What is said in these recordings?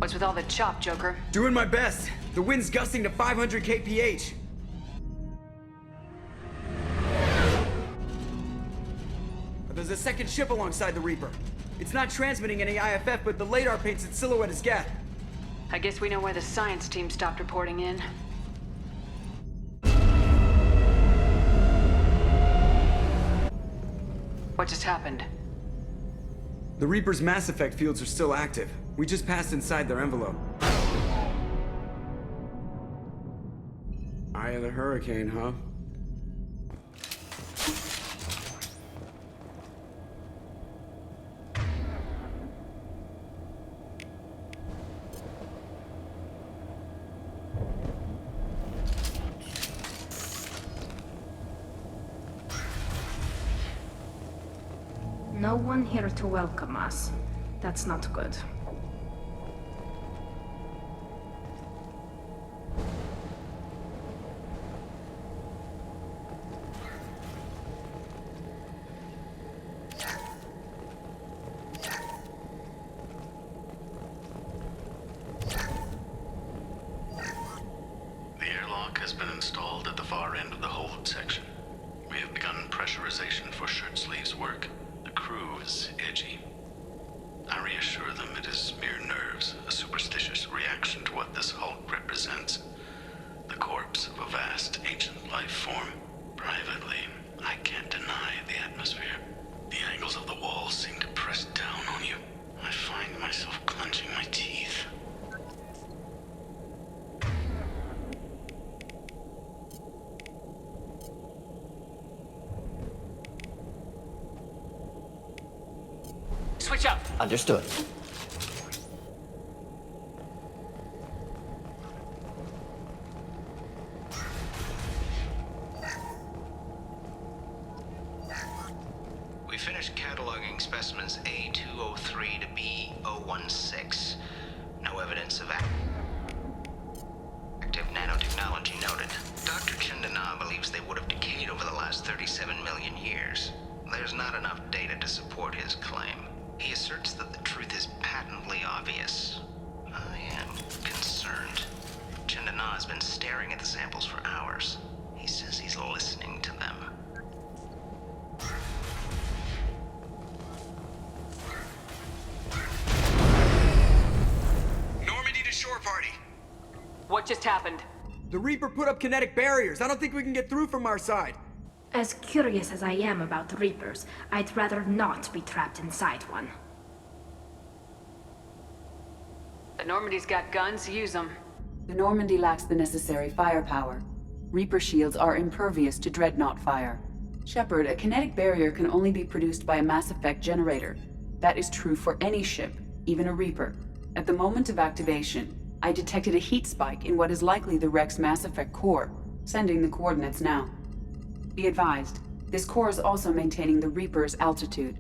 What's with all the chop, Joker? Doing my best. The wind's gusting to 500 kph. There's a second ship alongside the Reaper. It's not transmitting any IFF, but the radar paints its silhouette as Geth. I guess we know why the science team stopped reporting in. What just happened? The Reaper's mass effect fields are still active. We just passed inside their envelope. Eye of the hurricane, huh? No one here to welcome us. That's not good. The airlock has been installed at the far end of the hold section. We have begun pressurization for shirt sleeves work. The crew is edgy. I reassure them it is mere nerves, a superstitious reaction to what this hulk represents. The corpse of a vast ancient life form. Privately, I can't deny the atmosphere. The angles of the walls seem to press down on you. I find myself clenching my teeth. Switch up! Understood. We finished cataloging specimens A203 to B016. No evidence of active nanotechnology noted. Dr. Chandana believes they would have decayed over the last 37 million years. There's not enough data to support his claim. He asserts that the truth is patently obvious. I am concerned. Chandana has been staring at the samples for hours. He says he's listening to them. Normandy to shore party. What just happened? The Reaper put up kinetic barriers. I don't think we can get through from our side. As curious as I am about the Reapers, I'd rather not be trapped inside one. The Normandy's got guns, use them. The Normandy lacks the necessary firepower. Reaper shields are impervious to dreadnought fire. Shepard, a kinetic barrier can only be produced by a mass effect generator. That is true for any ship, even a Reaper. At the moment of activation, I detected a heat spike in what is likely the wreck's mass effect core, sending the coordinates now. Be advised, this core is also maintaining the Reaper's altitude.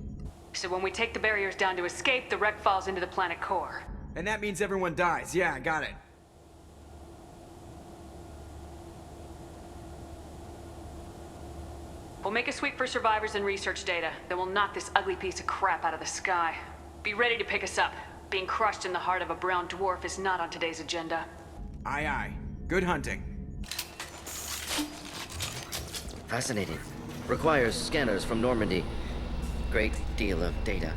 So when we take the barriers down to escape, the wreck falls into the planet core. And that means everyone dies. Yeah, I got it. We'll make a sweep for survivors and research data. Then we'll knock this ugly piece of crap out of the sky. Be ready to pick us up. Being crushed in the heart of a brown dwarf is not on today's agenda. Aye, aye. Good hunting. Fascinating. Requires scanners from Normandy. Great deal of data.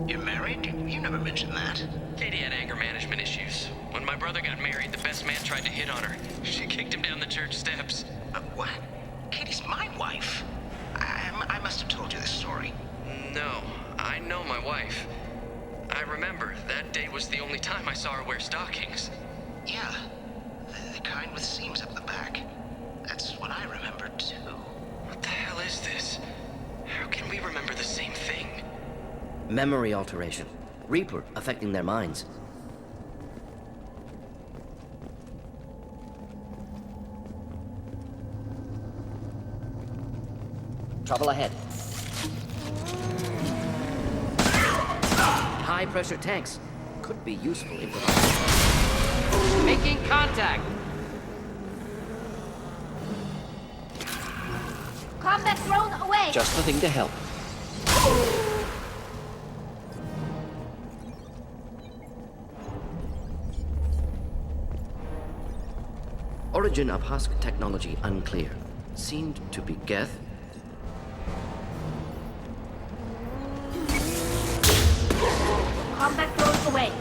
You're married? You never mentioned that. Katie had anger management issues. When my brother got married, the best man tried to hit on her. She kicked him down the church steps. What? Katie's my wife. I must have told you this story. No, I know my wife. I remember, that day was the only time I saw her wear stockings. Yeah, the kind with seams up the back. That's what I remember, too. What the hell is this? How can we remember the same thing? Memory alteration. Reaper affecting their minds. Trouble ahead. High-pressure tanks. Could be useful if... Making contact! Combat drone away! Just the thing to help. Origin of Husk technology unclear. Seemed to be Geth. Combat drones away.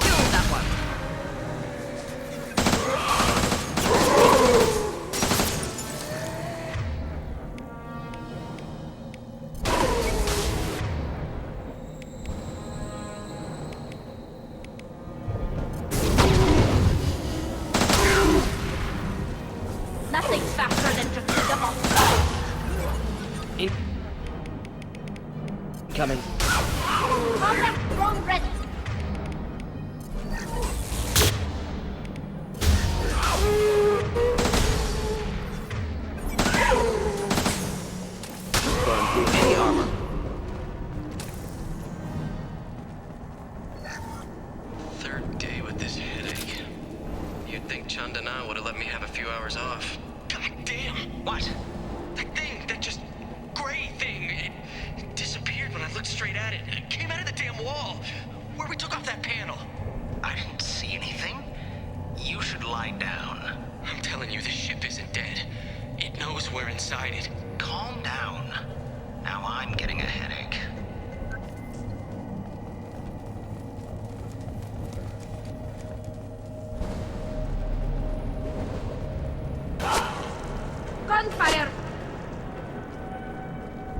Kill that one! Nothing's faster than just the double. Coming. Combat drone ready. Burn through any armor. Third day with this headache. You'd think Chandana would have let me have a few hours off. God damn! What? That thing, that just gray thing, it disappeared when I looked straight at it. It came out of the damn wall, where we took off that panel. I didn't see anything. You should lie down. I'm telling you, this ship isn't dead. It knows we're inside it. Calm down. Now I'm getting a headache. Gunfire!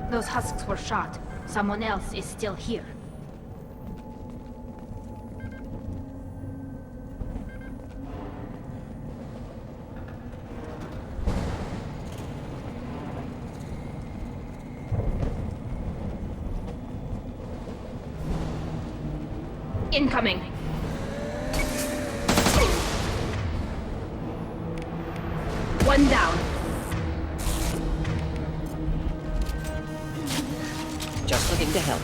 Those husks were shot. Someone else is still here. Incoming. One down. Just looking to help.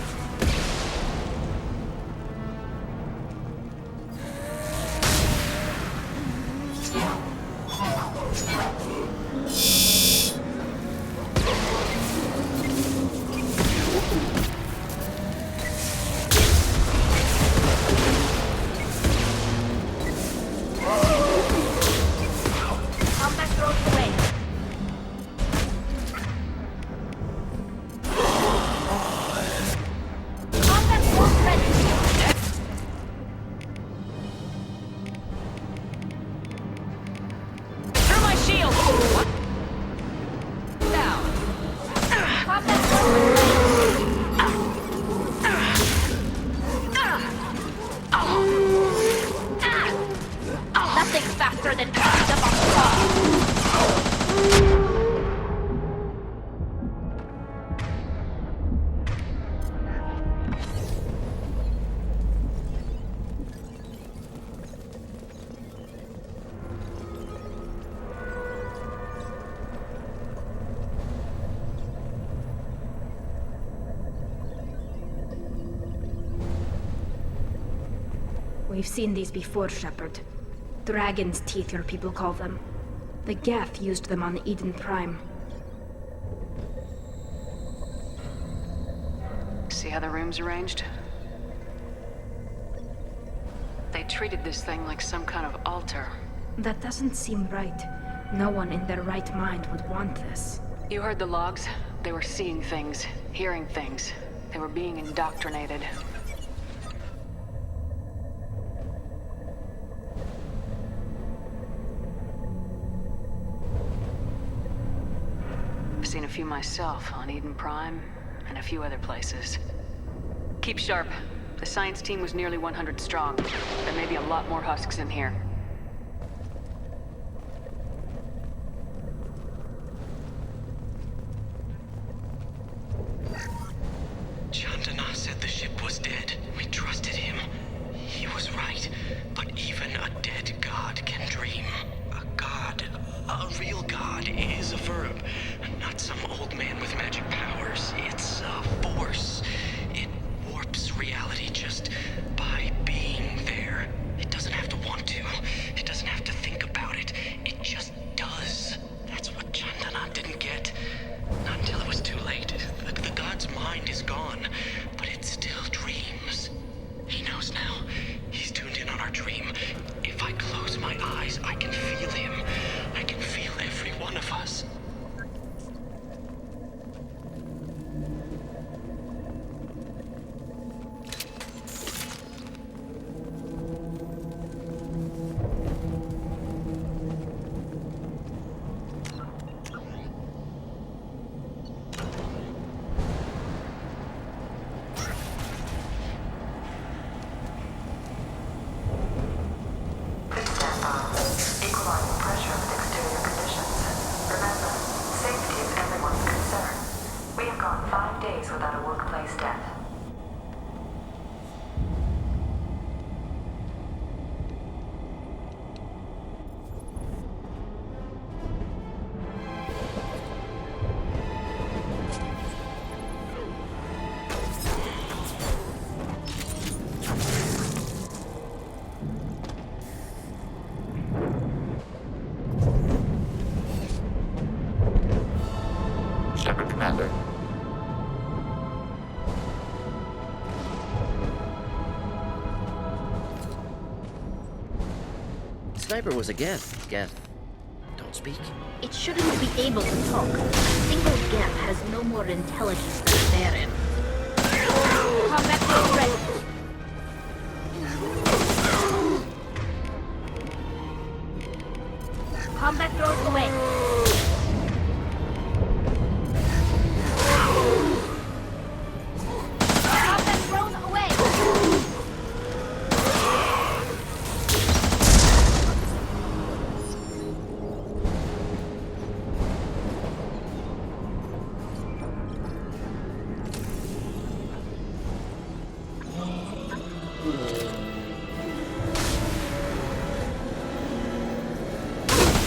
Combat drones away. Combat drones ready. Through my shield! Down. Combat drones Nothing's faster than the We've seen these before, Shepard. Dragon's teeth, your people call them. The Geth used them on Eden Prime. See how the room's arranged? They treated this thing like some kind of altar. That doesn't seem right. No one in their right mind would want this. You heard the logs? They were seeing things, hearing things. They were being indoctrinated. I've seen a few myself on Eden Prime and a few other places. Keep sharp. The science team was nearly 100 strong. There may be a lot more husks in here. Chandana said the ship was dead. We trusted him. He was right. But even a dead god can dream. A god, a real god, is a verb. Not some old man with magic powers. It's a force. It warps reality just by being there. It doesn't have to want to. without a workplace death. Shepard, Commander. Sniper was a Geth. Geth. Don't speak. It shouldn't be able to talk. A single Geth has no more intelligence than a Baron. Combat drone ready. Combat drones away. Combat drone away.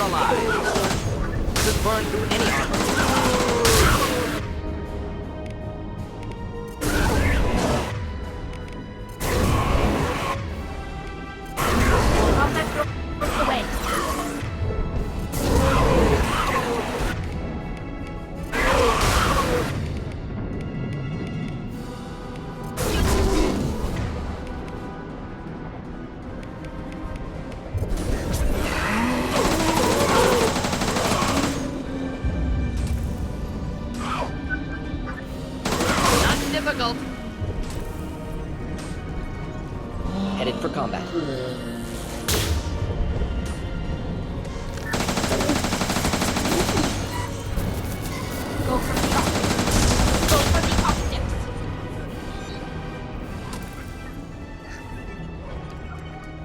Alive. Just burn through any armor. Combat drones away. Difficult. Headed for combat. Go for the optics. Go for the optics.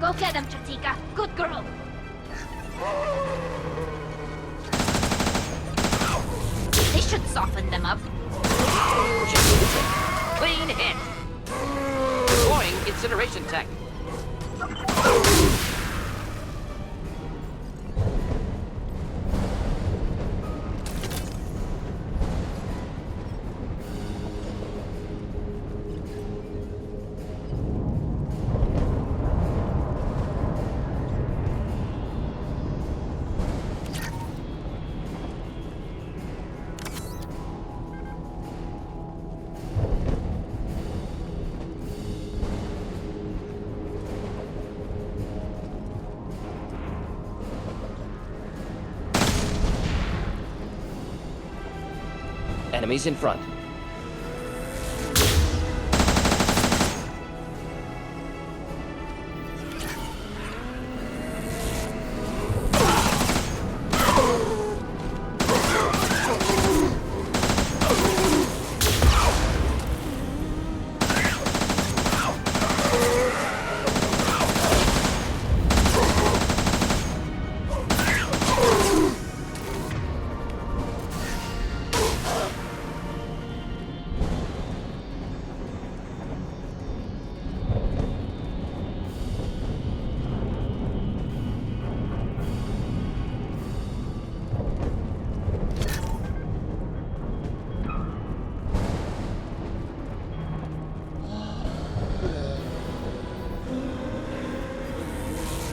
Go get him, Chatika. Good girl. This should soften them up. Clean hit. Deploying incineration tech. Enemies in front.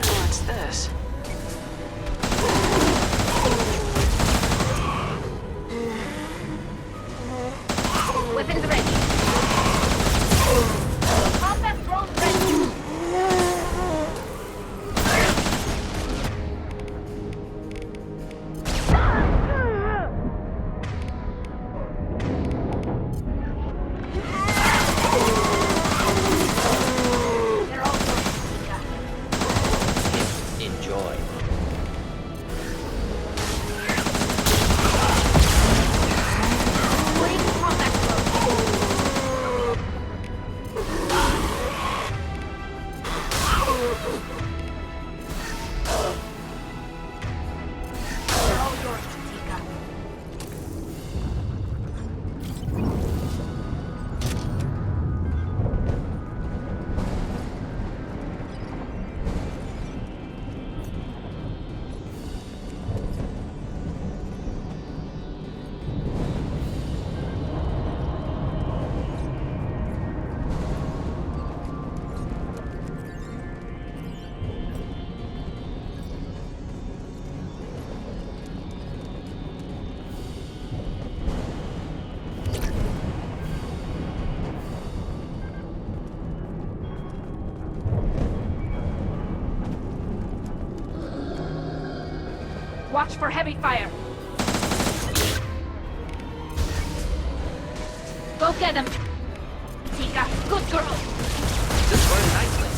What's this? Weapons ready. Combat drone ready. They're all yours, Tika. Enjoy. Bring combat drone. They're all yours, Tika. Watch for heavy fire. Go get him. Tika, good girl. This burned nicely.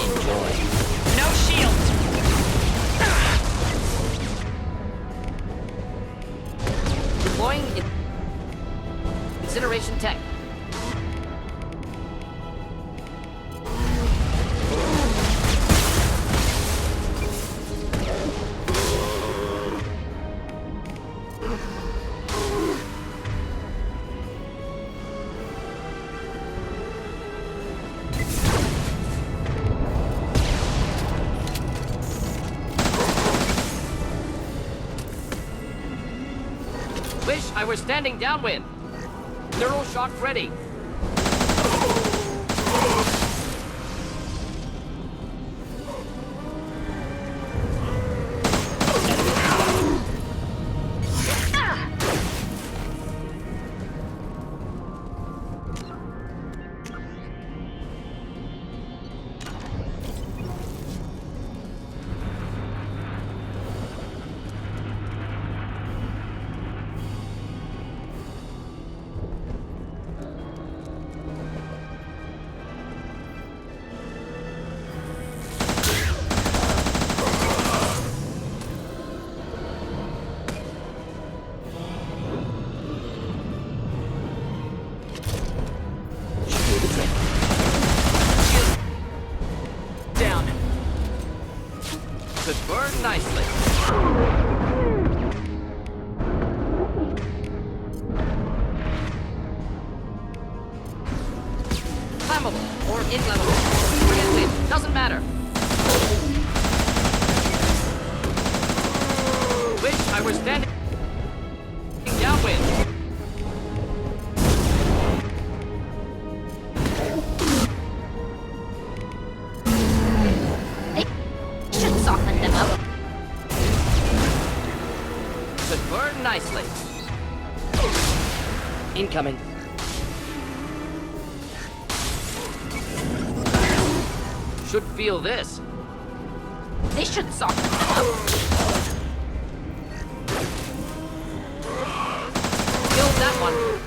Enjoy. No shields! Deploying incineration tech. Wish I were standing downwind. Neural shock ready. Down. Could burn nicely. Flammable or inflammable. Bring it in. Doesn't matter. Wish I were standing downwind. Should soften them up. Could burn nicely. Incoming. Should feel this. They should soften them up. Killed that one.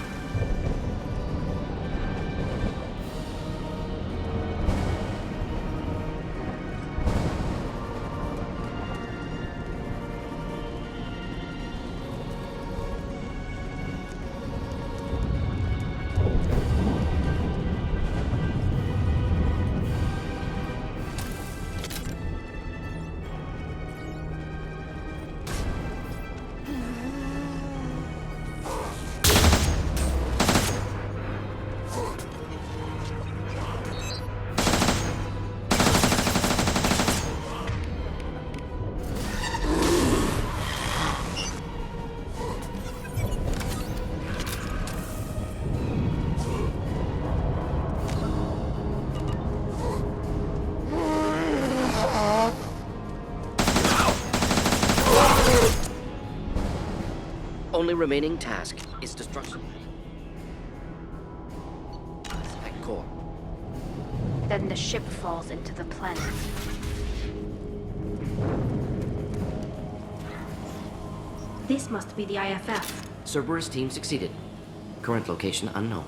Only remaining task is destruction. Spec core. Then the ship falls into the planet. This must be the IFF. Cerberus team succeeded. Current location unknown.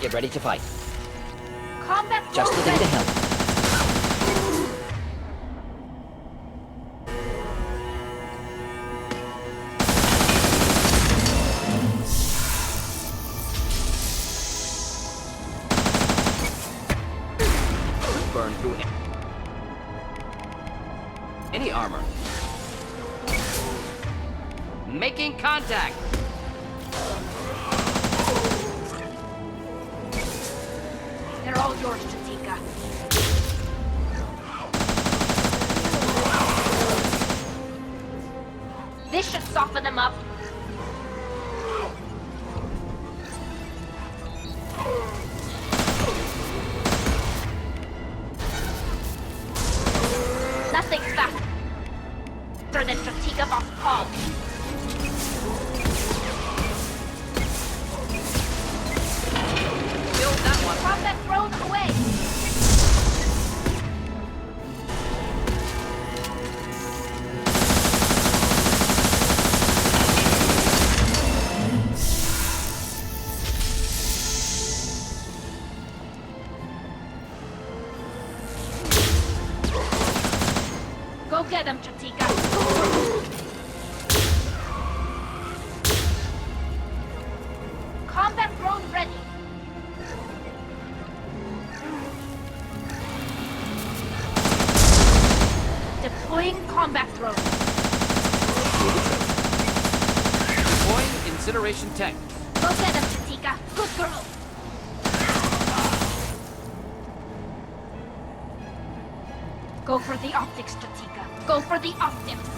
Get ready to fight. Combat Just the thing to help. Burn through any armor. Making contact. They're all yours, Chatika. Chatika. This should soften them up. Nothing faster than Chatika Boss Paul. Killed that one. Combat thrown away. Go get him, Chatika. Combat drone ready. Deploying combat drone. Deploying incineration tech. Go get him, Chatika. Good girl. Go for the optics, Chatika. Go for the optics.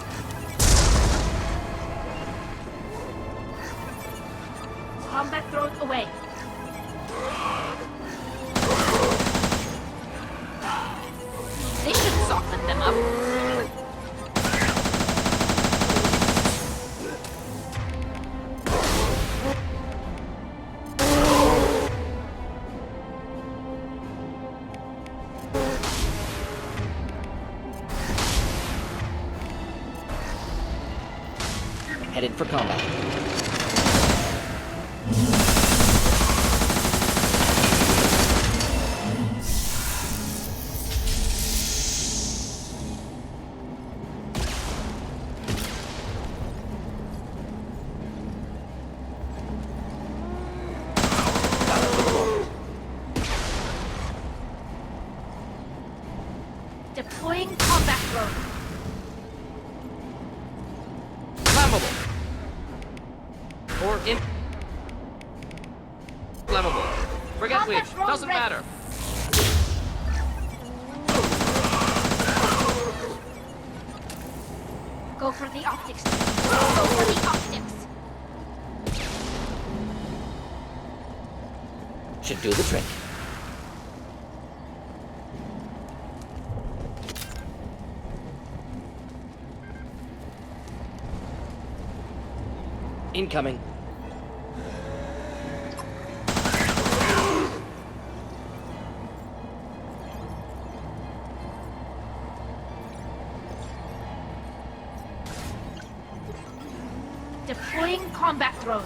Combat thrown away. They should soften them up. Headed for combat. Deploying combat drone. Flammable. Or in... Flammable. Forget Combat which. drone Doesn't ready. matter. Go for the optics. Go for the optics. Should do the trick. Incoming. Deploying combat drone.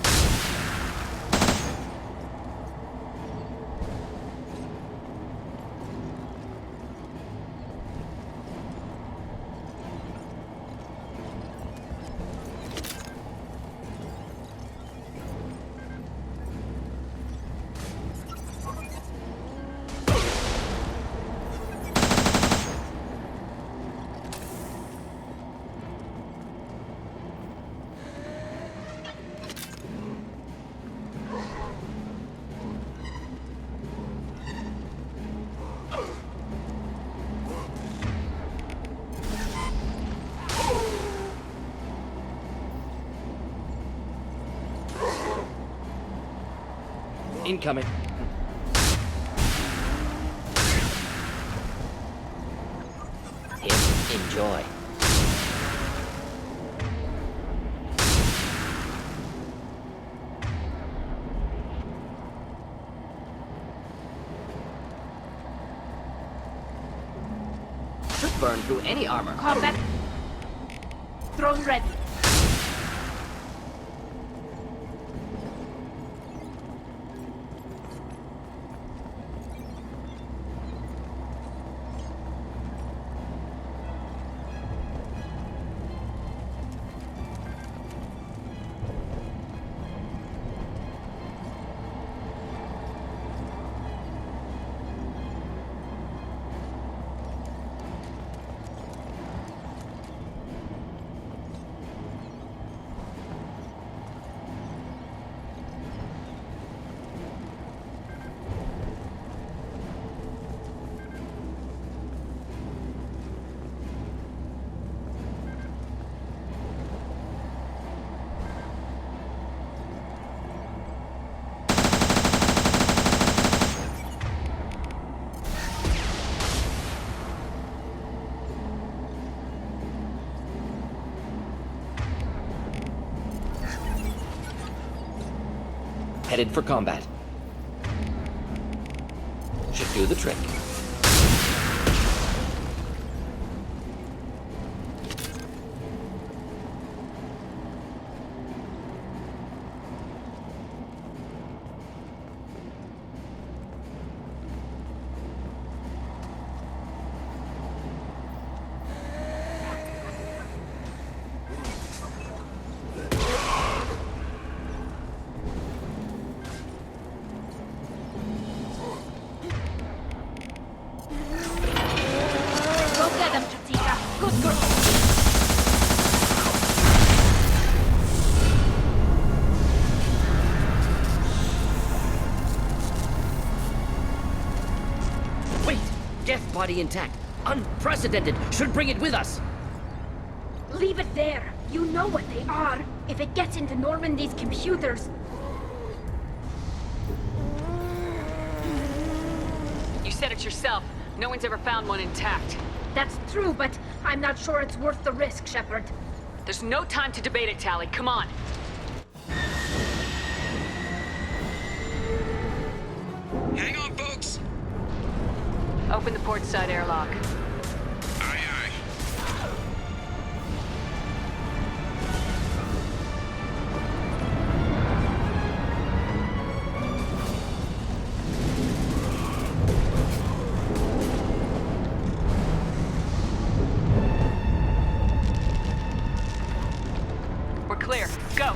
Incoming. Enjoy. Should burn through any armor. Combat drone ready. headed for combat. Should do the trick. Go get them, Chatika. Good girl. Wait! Geth body intact. Unprecedented. Should bring it with us. Leave it there. You know what they are. If it gets into Normandy's computers, You said it yourself. No one's ever found one intact. that's true, but I'm not sure it's worth the risk, Shepard. There's no time to debate it, Tally. Come on. Hang on, folks! Open the port side airlock. Aye, aye. We're clear. Go.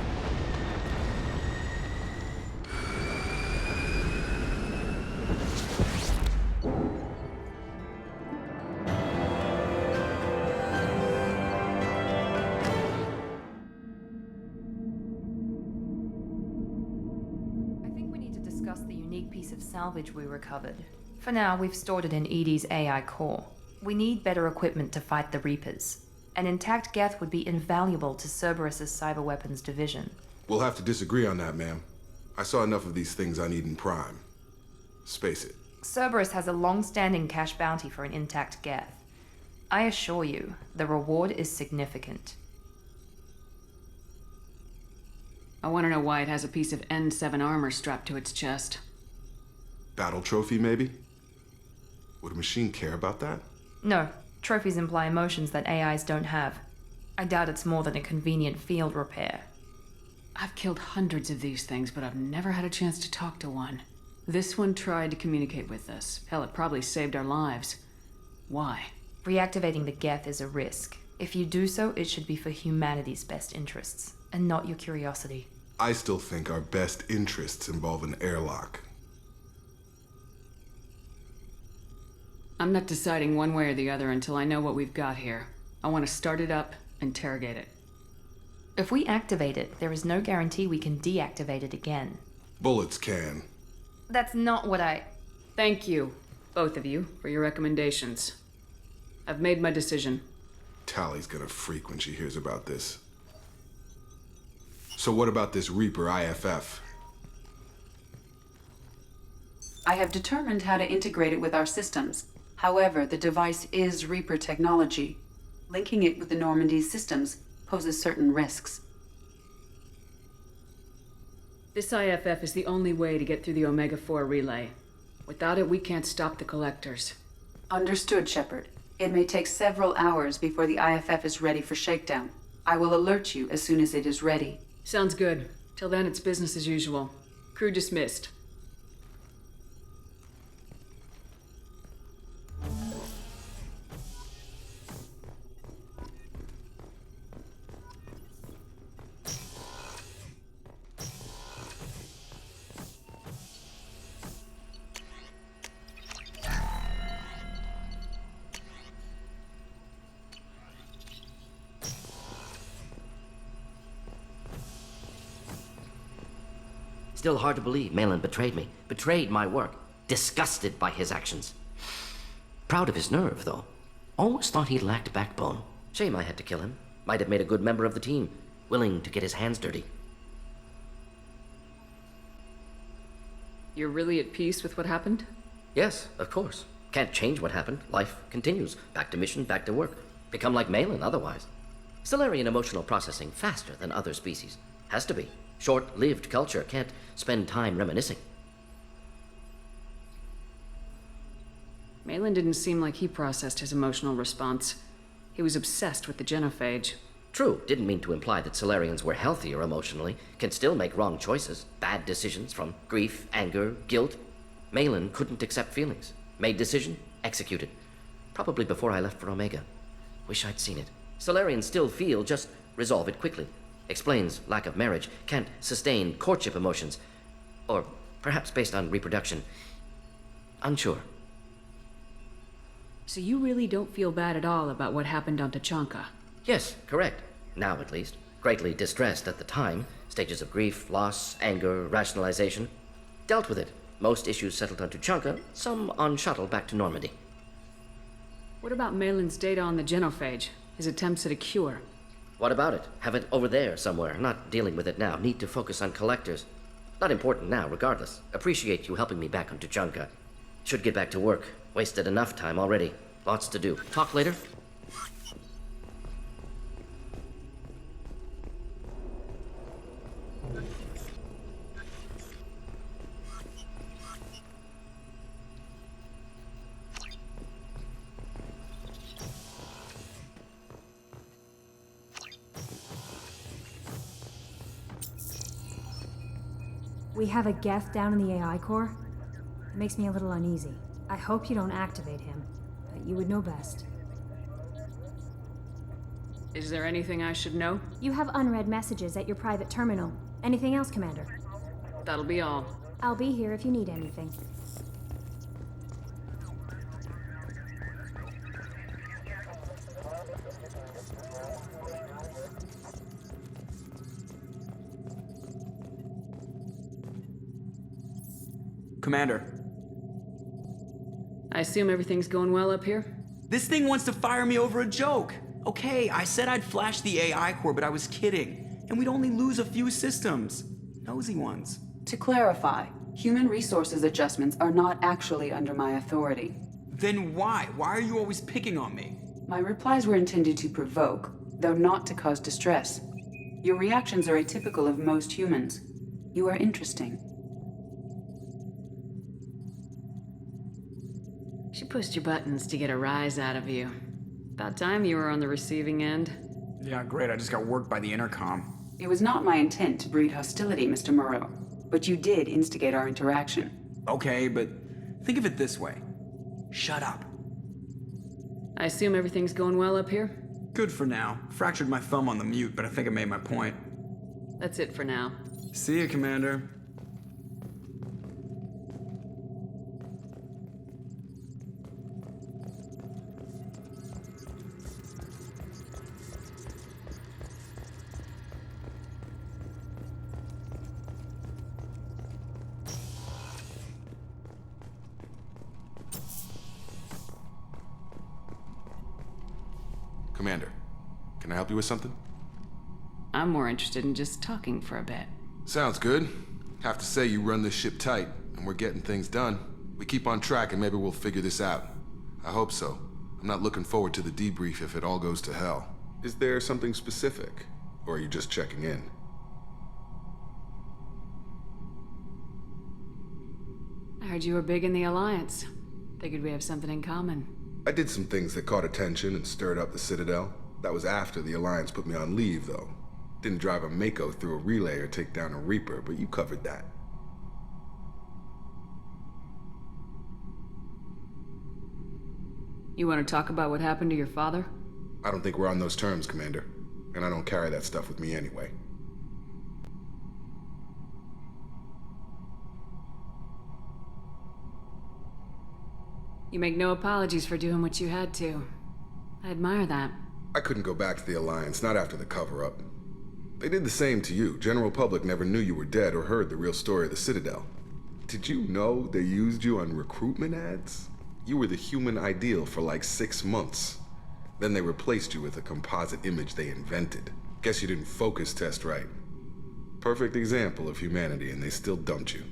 I think we need to discuss the unique piece of salvage we recovered. For now, we've stored it in EDI's AI core. We need better equipment to fight the Reapers. An intact Geth would be invaluable to Cerberus's cyber weapons division. We'll have to disagree on that, ma'am. I saw enough of these things I need in Prime. Space it. Cerberus has a long-standing cash bounty for an intact Geth. I assure you, the reward is significant. I want to know why it has a piece of N7 armor strapped to its chest. Battle trophy, maybe? Would a machine care about that? No, trophies imply emotions that AIs don't have. I doubt it's more than a convenient field repair. I've killed hundreds of these things, but I've never had a chance to talk to one. This one tried to communicate with us. Hell, it probably saved our lives. Why? Reactivating the Geth is a risk. If you do so, it should be for humanity's best interests, and not your curiosity. I still think our best interests involve an airlock. I'm not deciding one way or the other until I know what we've got here. I want to start it up, interrogate it. If we activate it, there is no guarantee we can deactivate it again. Bullets can. That's not what I... Thank you, both of you, for your recommendations. I've made my decision. Tally's gonna freak when she hears about this. So what about this Reaper IFF? I have determined how to integrate it with our systems. However, the device is Reaper technology. Linking it with the Normandy's systems poses certain risks. This IFF is the only way to get through the Omega-4 relay. Without it, we can't stop the collectors. Understood, Shepard. It may take several hours before the IFF is ready for shakedown. I will alert you as soon as it is ready. Sounds good. Till then, it's business as usual. Crew dismissed. Still hard to believe Malin betrayed me, betrayed my work, disgusted by his actions. Proud of his nerve, though. Always thought he lacked backbone. Shame I had to kill him. Might have made a good member of the team, willing to get his hands dirty. You're really at peace with what happened? Yes, of course. Can't change what happened. Life continues. Back to mission, back to work. Become like Malin otherwise. Solarian emotional processing faster than other species. Has to be. Short-lived culture can't spend time reminiscing. Malin didn't seem like he processed his emotional response. He was obsessed with the genophage. True, didn't mean to imply that Solarians were healthier emotionally, can still make wrong choices, bad decisions from grief, anger, guilt. Malin couldn't accept feelings. Made decision, executed. Probably before I left for Omega. Wish I'd seen it. Solarians still feel, just resolve it quickly. Explains lack of marriage, can't sustain courtship emotions. Or perhaps based on reproduction. Unsure. So you really don't feel bad at all about what happened on Tachanka? Yes, correct. Now at least. Greatly distressed at the time. Stages of grief, loss, anger, rationalization. Dealt with it. Most issues settled on Tuchanka, some on shuttle back to Normandy. What about Malin's data on the genophage? His attempts at a cure? What about it? Have it over there somewhere. Not dealing with it now. Need to focus on collectors. Not important now, regardless. Appreciate you helping me back on Tuchanka. Should get back to work. Wasted enough time already. Lots to do. Talk later? We have a Geth down in the AI core. It makes me a little uneasy. I hope you don't activate him, but you would know best. Is there anything I should know? You have unread messages at your private terminal. Anything else, Commander? That'll be all. I'll be here if you need anything. Commander. I assume everything's going well up here? This thing wants to fire me over a joke. Okay, I said I'd flash the AI core, but I was kidding. And we'd only lose a few systems. Nosy ones. To clarify, human resources adjustments are not actually under my authority. Then why? Why are you always picking on me? My replies were intended to provoke, though not to cause distress. Your reactions are atypical of most humans. You are interesting. She pushed your buttons to get a rise out of you. About time you were on the receiving end. Yeah, great. I just got worked by the intercom. It was not my intent to breed hostility, Mr. Moreau, but you did instigate our interaction. Okay, but think of it this way. Shut up. I assume everything's going well up here? Good for now. Fractured my thumb on the mute, but I think I made my point. That's it for now. See you, Commander. Commander, can I help you with something? I'm more interested in just talking for a bit. Sounds good. Have to say you run this ship tight, and we're getting things done. We keep on track and maybe we'll figure this out. I hope so. I'm not looking forward to the debrief if it all goes to hell. Is there something specific? Or are you just checking in? I heard you were big in the Alliance. Figured we have something in common. I did some things that caught attention and stirred up the Citadel. That was after the Alliance put me on leave, though. Didn't drive a Mako through a relay or take down a Reaper, but you covered that. You want to talk about what happened to your father? I don't think we're on those terms, Commander. And I don't carry that stuff with me anyway. You make no apologies for doing what you had to. I admire that. I couldn't go back to the Alliance, not after the cover-up. They did the same to you. General public never knew you were dead or heard the real story of the Citadel. Did you know they used you on recruitment ads? You were the human ideal for like 6 months. Then they replaced you with a composite image they invented. Guess you didn't focus test right. Perfect example of humanity, and they still dumped you.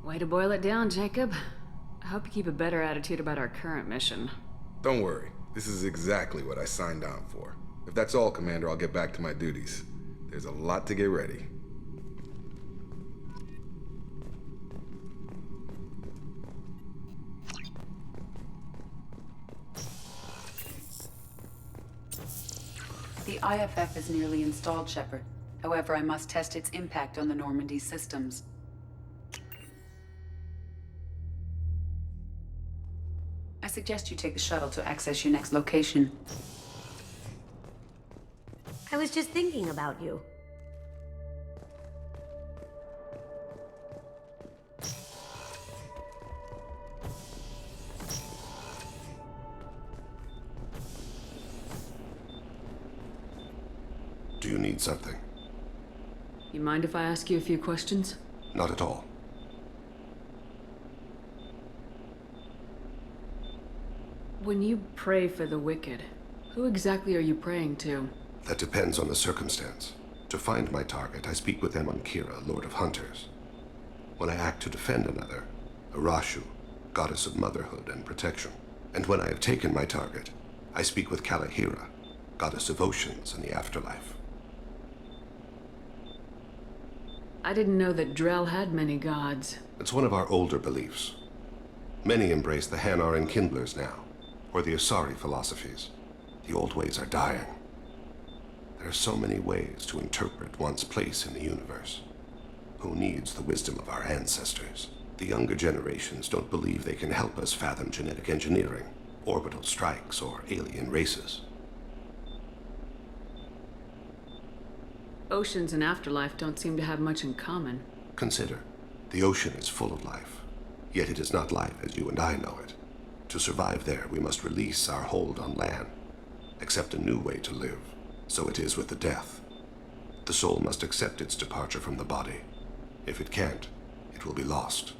Way to boil it down, Jacob. I hope you keep a better attitude about our current mission. Don't worry. This is exactly what I signed on for. If that's all, Commander, I'll get back to my duties. There's a lot to get ready. The IFF is nearly installed, Shepard. However, I must test its impact on the Normandy systems. I suggest you take the shuttle to access your next location. I was just thinking about you. Do you need something? You mind if I ask you a few questions? Not at all. When you pray for the wicked, who exactly are you praying to? That depends on the circumstance. To find my target, I speak with them on Kira, Lord of Hunters. When I act to defend another, Arashu, goddess of motherhood and protection. And when I have taken my target, I speak with Kalahira, goddess of oceans and the afterlife. I didn't know that Drell had many gods. It's one of our older beliefs. Many embrace the Hanar and Kindlers now, or the Asari philosophies. The old ways are dying. There are so many ways to interpret one's place in the universe. Who needs the wisdom of our ancestors? The younger generations don't believe they can help us fathom genetic engineering, orbital strikes, or alien races. Oceans and afterlife don't seem to have much in common. Consider, the ocean is full of life, yet it is not life as you and I know it. To survive there, we must release our hold on land, accept a new way to live. So it is with the death. The soul must accept its departure from the body. If it can't, it will be lost.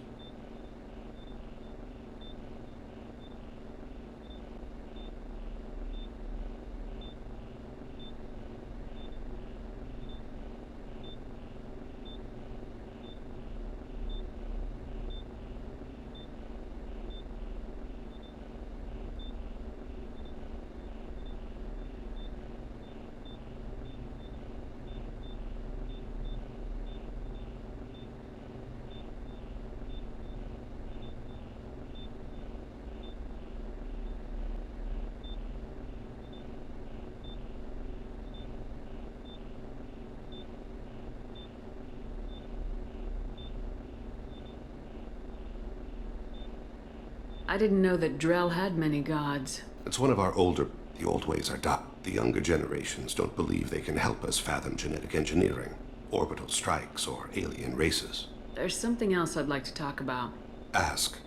I didn't know that Drell had many gods. It's one of our older... The old ways are done. The younger generations don't believe they can help us fathom genetic engineering, orbital strikes, or alien races. There's something else I'd like to talk about. Ask.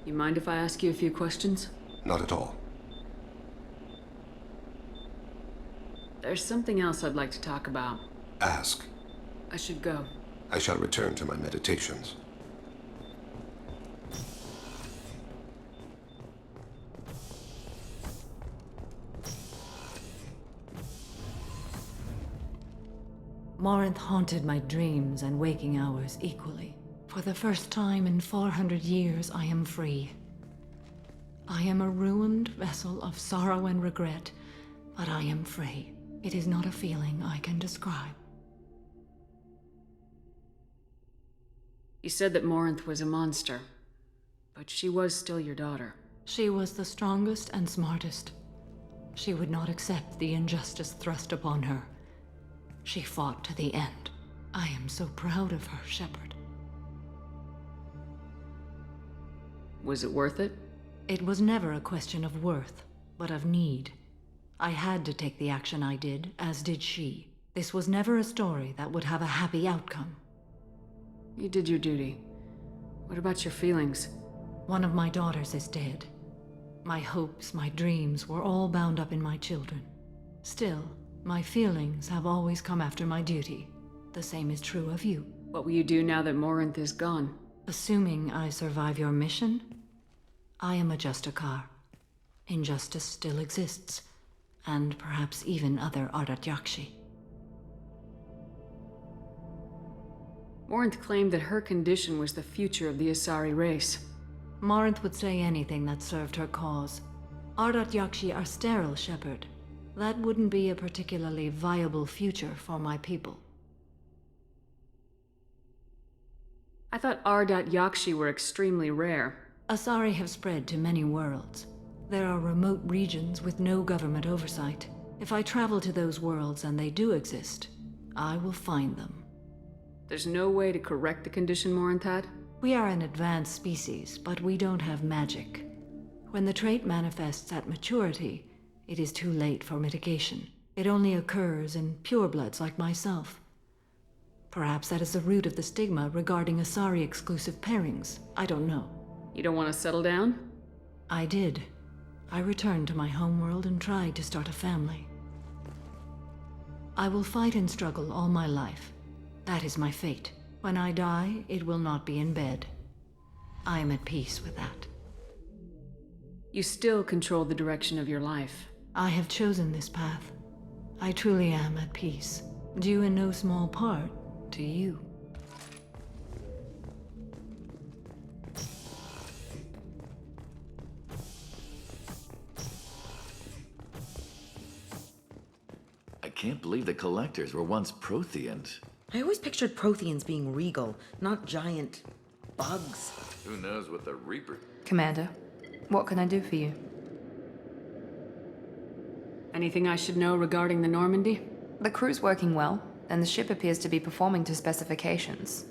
You mind if I ask you a few questions? Not at all. There's something else I'd like to talk about. Ask. I should go. I shall return to my meditations. Morinth haunted my dreams and waking hours equally. For the first time in 400 years, I am free. I am a ruined vessel of sorrow and regret, but I am free. It is not a feeling I can describe. You said that Morinth was a monster, but she was still your daughter. She was the strongest and smartest. She would not accept the injustice thrust upon her. She fought to the end. I am so proud of her, Shepard. Was it worth it? It was never a question of worth, but of need. I had to take the action I did, as did she. This was never a story that would have a happy outcome. You did your duty. What about your feelings? One of my daughters is dead. My hopes, my dreams were all bound up in my children. Still, my feelings have always come after my duty. The same is true of you. What will you do now that Morinth is gone? Assuming I survive your mission, I am a Justikar. Injustice still exists, and perhaps even other Ardatyakshi. Morinth claimed that her condition was the future of the Asari race. Morinth would say anything that served her cause. Ardat Yakshi are sterile, Shepard. That wouldn't be a particularly viable future for my people. I thought Ardat Yakshi were extremely rare. Asari have spread to many worlds. There are remote regions with no government oversight. If I travel to those worlds and they do exist, I will find them. There's no way to correct the condition Morinth had? We are an advanced species, but we don't have magic. When the trait manifests at maturity, it is too late for mitigation. It only occurs in purebloods like myself. Perhaps that is the root of the stigma regarding Asari-exclusive pairings. I don't know. You don't want to settle down? I did. I returned to my homeworld and tried to start a family. I will fight and struggle all my life. That is my fate. When I die, it will not be in bed. I am at peace with that. You still control the direction of your life. I have chosen this path. I truly am at peace, due in no small part to you. I can't believe the Collectors were once Protheans. I always pictured Protheans being regal, not giant bugs. Who knows what the Reaper... Commander, what can I do for you? Anything I should know regarding the Normandy? The crew's working well, and the ship appears to be performing to specifications.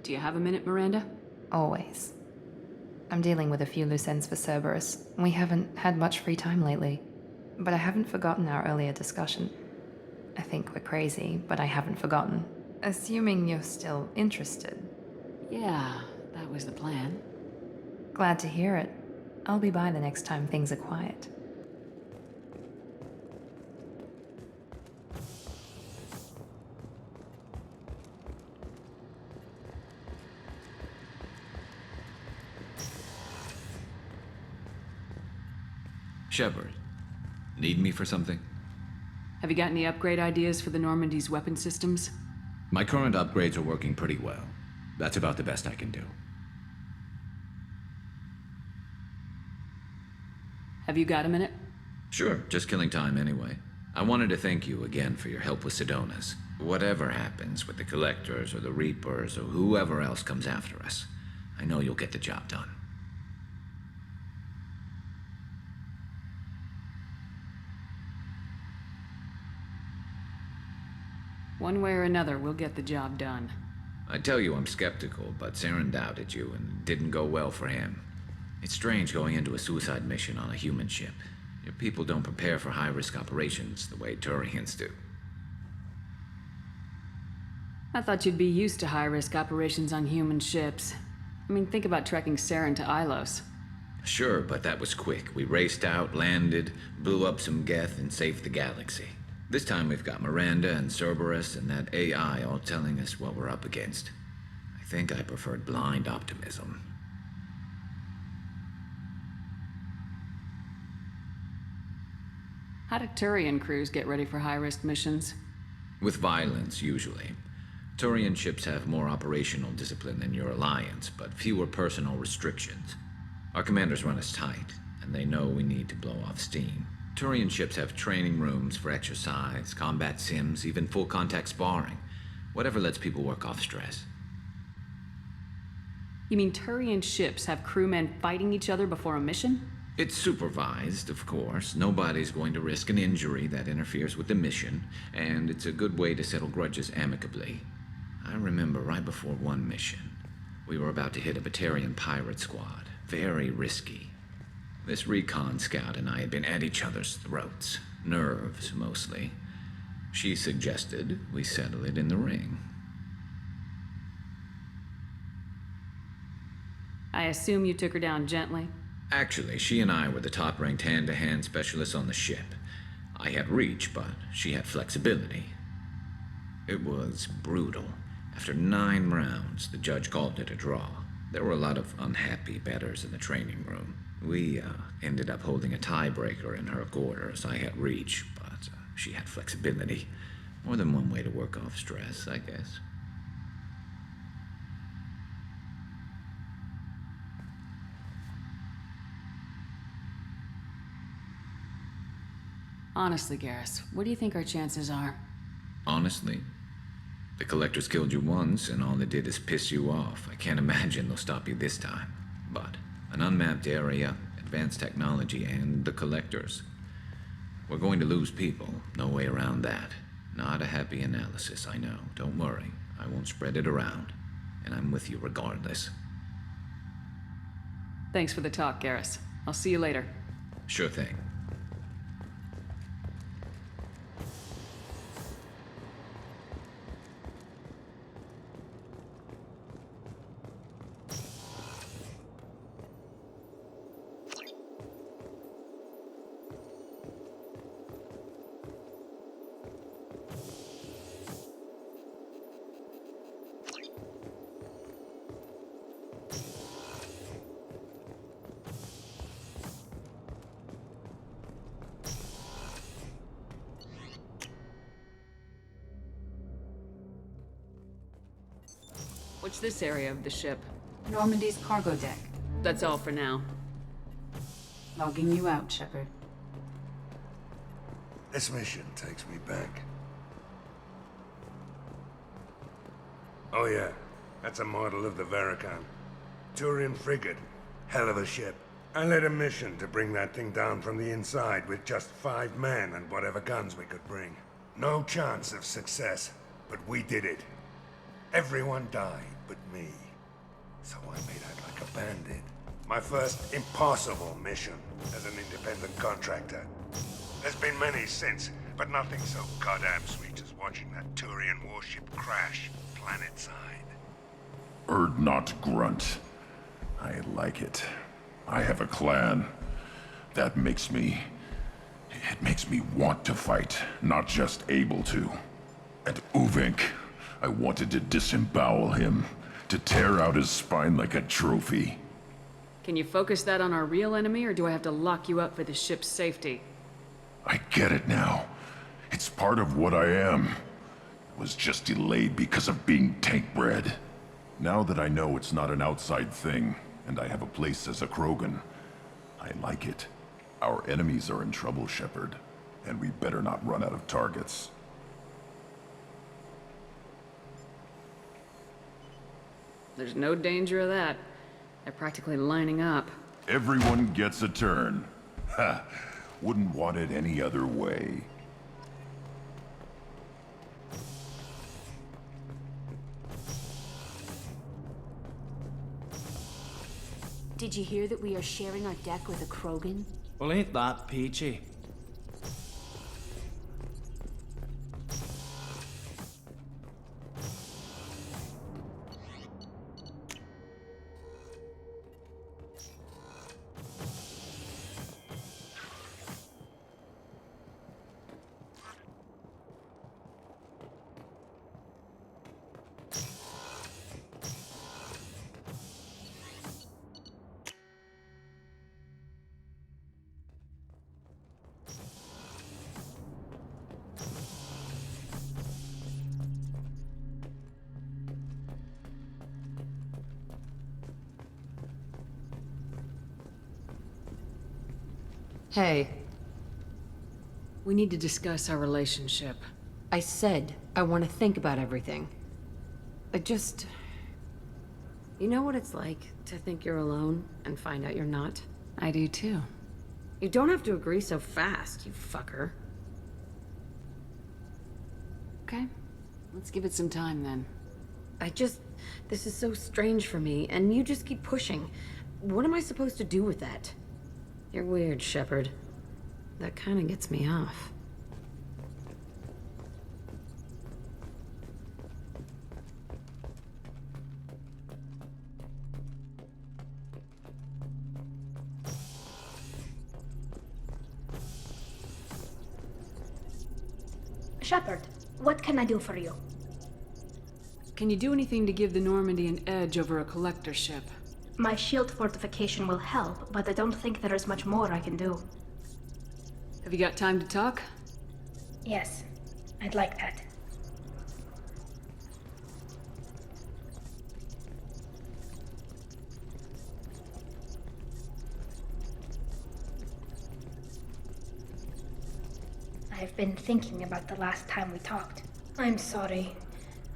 Do you have a minute, Miranda? Always. I'm dealing with a few loose ends for Cerberus. We haven't had much free time lately. But I haven't forgotten our earlier discussion. I think we're crazy, but I haven't forgotten. Assuming you're still interested. Yeah, that was the plan. Glad to hear it. I'll be by the next time things are quiet. Shepard, need me for something? Have you got any upgrade ideas for the Normandy's weapon systems? My current upgrades are working pretty well. That's about the best I can do. Have you got a minute? Sure, just killing time anyway. I wanted to thank you again for your help with Sidonis. Whatever happens with the Collectors or the Reapers or whoever else comes after us, I know you'll get the job done. One way or another, we'll get the job done. I tell you I'm skeptical, but Saren doubted you and it didn't go well for him. It's strange going into a suicide mission on a human ship. Your people don't prepare for high-risk operations the way Turians do. I thought you'd be used to high-risk operations on human ships. I mean, think about trekking Saren to Ilos. Sure, but that was quick. We raced out, landed, blew up some Geth, and saved the galaxy. This time we've got Miranda and Cerberus and that AI all telling us what we're up against. I think I preferred blind optimism. How do Turian crews get ready for high-risk missions? With violence, usually. Turian ships have more operational discipline than your alliance, but fewer personal restrictions. Our commanders run us tight, and they know we need to blow off steam. Turian ships have training rooms for exercise, combat sims, even full-contact sparring. Whatever lets people work off stress. You mean Turian ships have crewmen fighting each other before a mission? It's supervised, of course. Nobody's going to risk an injury that interferes with the mission, and it's a good way to settle grudges amicably. I remember right before one mission, we were about to hit a Batarian pirate squad. Very risky. This recon scout and I had been at each other's throats. Nerves, mostly. She suggested we settle it in the ring. I assume you took her down gently? Actually, she and I were the top-ranked hand-to-hand specialists on the ship. I had reach, but she had flexibility. It was brutal. After 9 rounds, the judge called it a draw. There were a lot of unhappy bettors in the training room. We ended up holding a tiebreaker in her quarters. I had reach, but she had flexibility. More than one way to work off stress, I guess. Honestly, Garrus, what do you think our chances are? Honestly, the Collectors killed you once, and all they did is piss you off. I can't imagine they'll stop you this time. But an unmapped area, advanced technology, and the Collectors. We're going to lose people. No way around that. Not a happy analysis, I know. Don't worry. I won't spread it around. And I'm with you regardless. Thanks for the talk, Garrus. I'll see you later. Sure thing. What's this area of the ship? Normandy's cargo deck. That's all for now. Logging you out, Shepard. This mission takes me back. Oh yeah, that's a model of the Veracon. Turian frigate. Hell of a ship. I led a mission to bring that thing down from the inside with just 5 men and whatever guns we could bring. No chance of success, but we did it. Everyone died but me. So I made out like a bandit. My first impossible mission as an independent contractor. There's been many since, but nothing so goddamn sweet as watching that Turian warship crash planetside. Erd not grunt. I like it. I have a clan. That makes me... It makes me want to fight, not just able to. And Uvink, I wanted to disembowel him, to tear out his spine like a trophy. Can you focus that on our real enemy, or do I have to lock you up for the ship's safety? I get it now. It's part of what I am. It was just delayed because of being tank-bred. Now that I know it's not an outside thing, and I have a place as a Krogan, I like it. Our enemies are in trouble, Shepard, and we better not run out of targets. There's no danger of that. They're practically lining up. Everyone gets a turn. Ha! Wouldn't want it any other way. Did you hear that we are sharing our deck with a Krogan? Well, ain't that peachy? Hey. We need to discuss our relationship. I said I want to think about everything. You know what it's like to think you're alone and find out you're not? I do too. You don't have to agree so fast, you fucker. Okay. Let's give it some time then. This is so strange for me, and you just keep pushing. What am I supposed to do with that? You're weird, Shepard. That kind of gets me off. Shepard, what can I do for you? Can you do anything to give the Normandy an edge over a collector ship? My shield fortification will help, but I don't think there is much more I can do. Have you got time to talk? Yes, I'd like that. I've been thinking about the last time we talked. I'm sorry.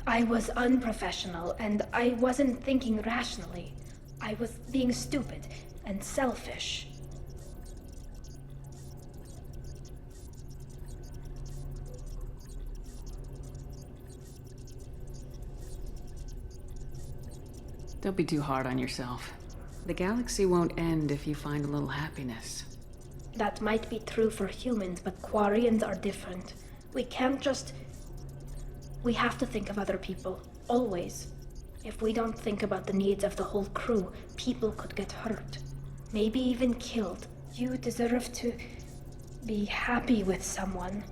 I was unprofessional, and I wasn't thinking rationally. I was being stupid and selfish. Don't be too hard on yourself. The galaxy won't end if you find a little happiness. That might be true for humans, but Quarians are different. We can't just... We have to think of other people, always. If we don't think about the needs of the whole crew, people could get hurt. Maybe even killed. You deserve to be happy with someone.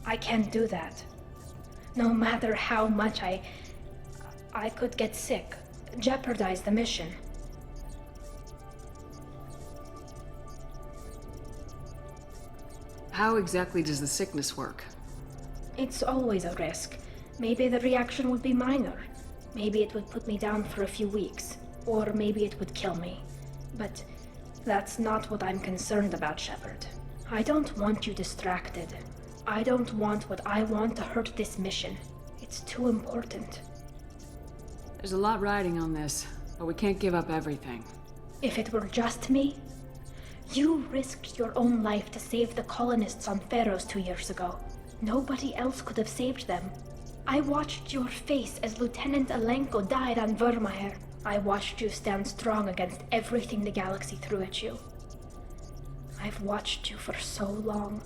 I can't do that. No matter how much I could get sick, jeopardize the mission. How exactly does the sickness work? It's always a risk. Maybe the reaction would be minor. Maybe it would put me down for a few weeks. Or maybe it would kill me. But that's not what I'm concerned about, Shepard. I don't want you distracted. I don't want what I want to hurt this mission. It's too important. There's a lot riding on this, but we can't give up everything. If it were just me, you risked your own life to save the colonists on Pharaohs 2 years ago. Nobody else could have saved them. I watched your face as Lieutenant Alenko died on Vermeer. I watched you stand strong against everything the galaxy threw at you. I've watched you for so long,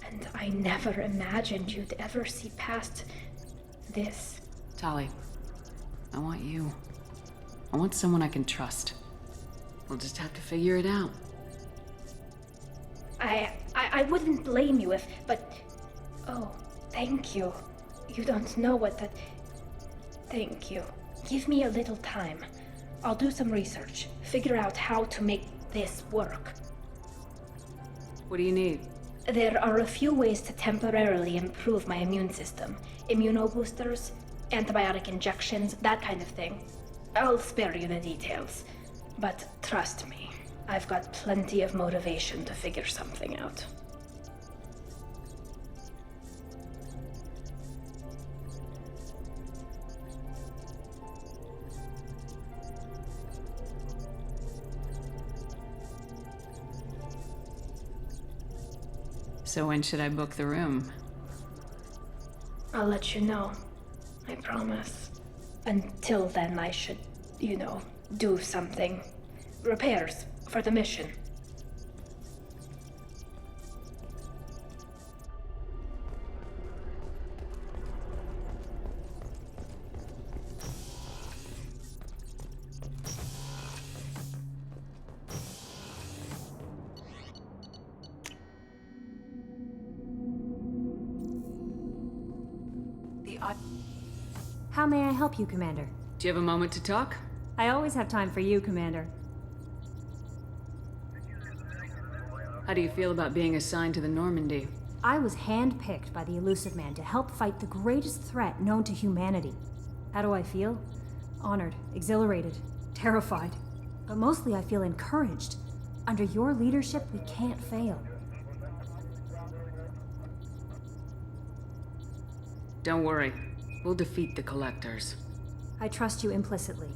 and I never imagined you'd ever see past this. Tali, I want you. I want someone I can trust. We'll just have to figure it out. I wouldn't blame you if, but... Oh, thank you. You don't know what that... Thank you. Give me a little time. I'll do some research, figure out how to make this work. What do you need? There are a few ways to temporarily improve my immune system. Immunoboosters, antibiotic injections, that kind of thing. I'll spare you the details. But trust me, I've got plenty of motivation to figure something out. So when should I book the room? I'll let you know. I promise. Until then, I should, do something. Repairs for the mission. How may I help you, Commander? Do you have a moment to talk? I always have time for you, Commander. How do you feel about being assigned to the Normandy? I was handpicked by the Elusive Man to help fight the greatest threat known to humanity. How do I feel? Honored, exhilarated, terrified. But mostly I feel encouraged. Under your leadership, we can't fail. Don't worry. We'll defeat the Collectors. I trust you implicitly.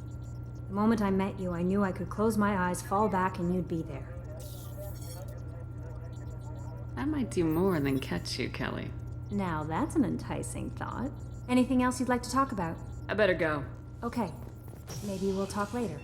The moment I met you, I knew I could close my eyes, fall back, and you'd be there. I might do more than catch you, Kelly. Now that's an enticing thought. Anything else you'd like to talk about? I better go. Okay. Maybe we'll talk later.